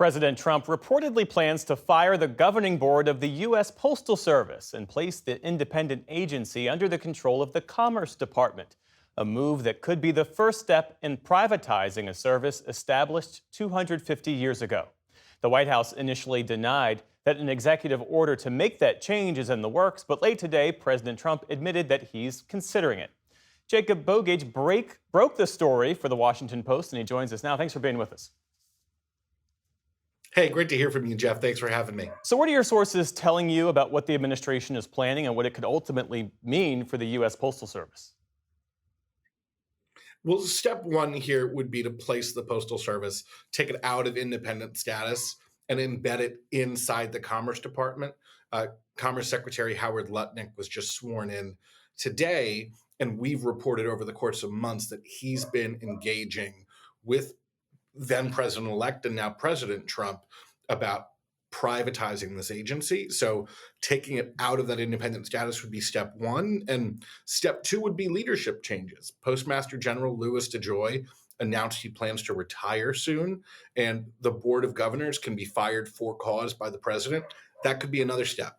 President Trump reportedly plans to fire the governing board of the U.S. Postal Service and place the independent agency under the control of the Commerce Department, a move that could be the first step in privatizing a service established 250 years ago. The White House initially denied that an executive order to make that change is in the works, but late today, President Trump admitted that he's considering it. Jacob Bogage broke the story for the Washington Post, and he joins us now. Thanks for being with us. Hey, great to hear from you, Jeff. Thanks for having me. So what are your sources telling you about what the administration is planning and what it could ultimately mean for the U.S. Postal Service? Well, step one here would be to place the Postal Service, take it out of independent status, and embed it inside the Commerce Department. Commerce Secretary Howard Lutnick was just sworn in today, and we've reported over the course of months that he's been engaging with then President-elect and now President Trump about privatizing this agency. So taking it out of that independent status would be step one. And step two would be leadership changes. Postmaster General Louis DeJoy announced he plans to retire soon, and the Board of Governors can be fired for cause by the president. That could be another step.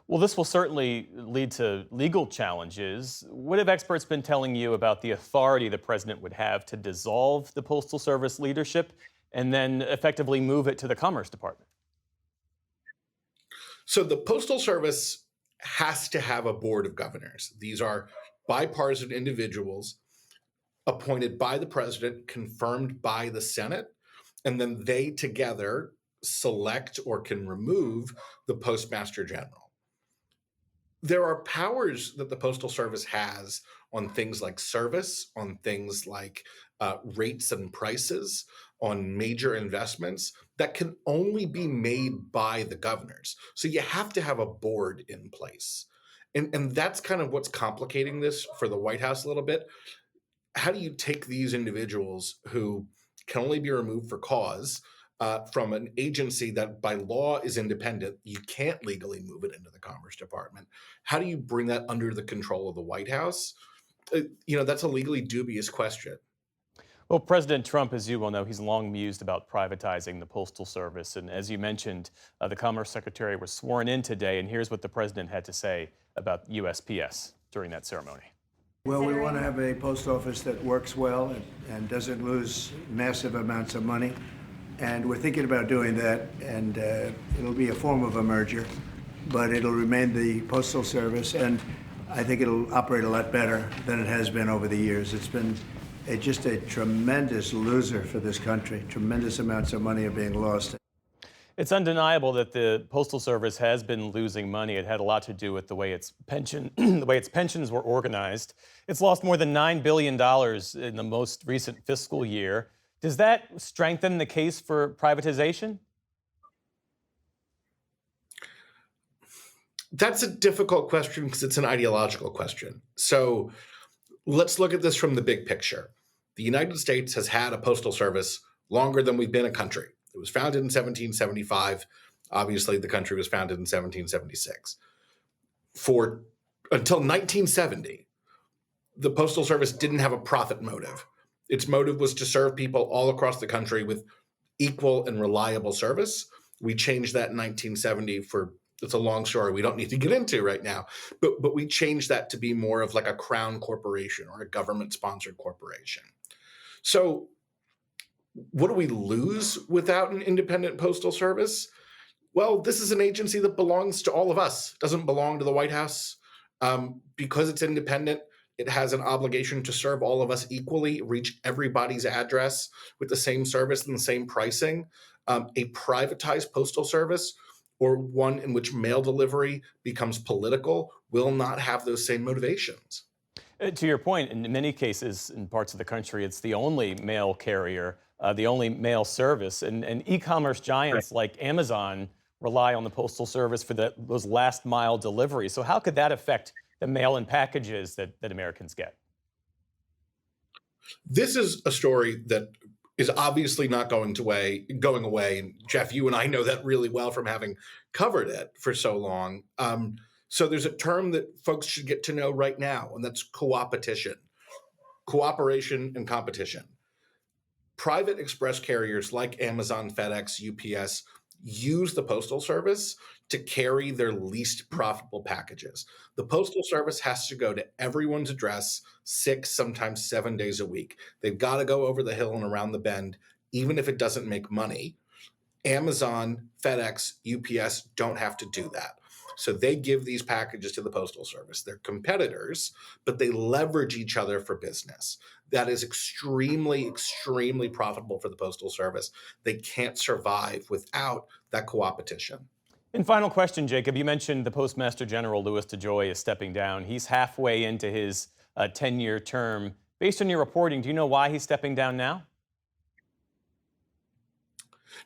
Well, this will certainly lead to legal challenges. What have experts been telling you about the authority the president would have to dissolve the Postal Service leadership and then effectively move it to the Commerce Department? So the Postal Service has to have a board of governors. These are bipartisan individuals appointed by the president, confirmed by the Senate, and then they together select or can remove the Postmaster General. There are powers that the Postal Service has on things like service, on things like rates and prices, on major investments that can only be made by the governors. So you have to have a board in place. And that's kind of what's complicating this for the White House a little bit. How do you take these individuals who can only be removed for cause from an agency that by law is independent? You can't legally move it into the Commerce Department. How do you bring that under the control of the White House? That's a legally dubious question. Well, President Trump, as you well know, he's long mused about privatizing the Postal Service. And as you mentioned, the Commerce Secretary was sworn in today. And here's what the president had to say about USPS during that ceremony. Well, we want to have a post office that works well and doesn't lose massive amounts of money. And we're thinking about doing that, and it'll be a form of a merger, but it'll remain the Postal Service, and I think it'll operate a lot better than it has been over the years. It's been just a tremendous loser for this country. Tremendous amounts of money are being lost. It's undeniable that the Postal Service has been losing money. It had a lot to do with the way its pensions were organized. It's lost more than $9 billion in the most recent fiscal year. Does that strengthen the case for privatization? That's a difficult question because it's an ideological question. So let's look at this from the big picture. The United States has had a postal service longer than we've been a country. It was founded in 1775. Obviously, the country was founded in 1776. Until 1970, the Postal Service didn't have a profit motive. Its motive was to serve people all across the country with equal and reliable service. We changed that in 1970 it's a long story we don't need to get into right now, but we changed that to be more of like a crown corporation or a government-sponsored corporation. So what do we lose without an independent postal service? Well, this is an agency that belongs to all of us. It doesn't belong to the White House. Because it's independent, it has an obligation to serve all of us equally, reach everybody's address with the same service and the same pricing. A privatized postal service or one in which mail delivery becomes political will not have those same motivations. To your point, in many cases in parts of the country, it's the only mail carrier, the only mail service. And e-commerce giants like Amazon rely on the Postal Service for those last mile deliveries. So how could that affect the mail and packages that Americans get? This is a story that is obviously not going away. And Jeff, you and I know that really well from having covered it for so long. So there's a term that folks should get to know right now, and that's coopetition, cooperation and competition. private express carriers like Amazon, FedEx, UPS use the Postal Service to carry their least profitable packages. The Postal Service has to go to everyone's address 6, sometimes 7 days a week. They've got to go over the hill and around the bend, even if it doesn't make money. Amazon, FedEx, UPS don't have to do that. So they give these packages to the Postal Service. They're competitors, but they leverage each other for business. That is extremely, extremely profitable for the Postal Service. They can't survive without that co-opetition. And final question, Jacob. You mentioned the Postmaster General, Louis DeJoy, is stepping down. He's halfway into his 10-year term. Based on your reporting, do you know why he's stepping down now?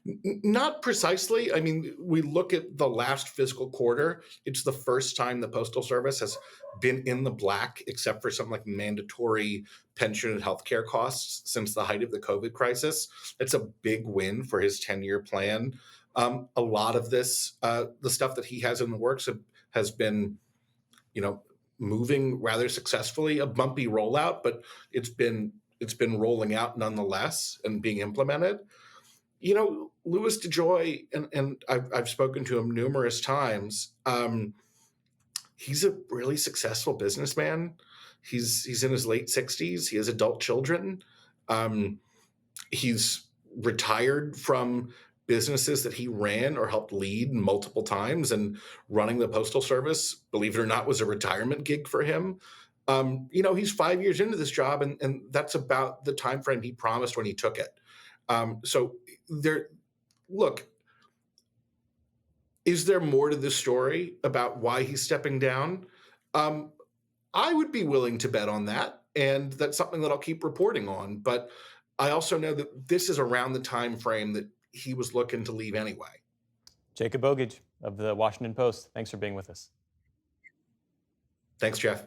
Not precisely. I mean, we look at the last fiscal quarter. It's the first time the Postal Service has been in the black, except for some like mandatory pension and healthcare costs since the height of the COVID crisis. It's a big win for his 10-year plan. A lot of this, the stuff that he has in the works has been, moving rather successfully. A bumpy rollout, but it's been rolling out nonetheless and being implemented. Louis DeJoy, and I've spoken to him numerous times. He's a really successful businessman. He's in his late 60s. He has adult children. He's retired from businesses that he ran or helped lead multiple times, and running the Postal Service, believe it or not, was a retirement gig for him. He's 5 years into this job, and that's about the time frame he promised when he took it. Look, is there more to this story about why he's stepping down? I would be willing to bet on that, and that's something that I'll keep reporting on. But I also know that this is around the time frame that he was looking to leave anyway. Jacob Bogage of the Washington Post, thanks for being with us. Thanks, Jeff.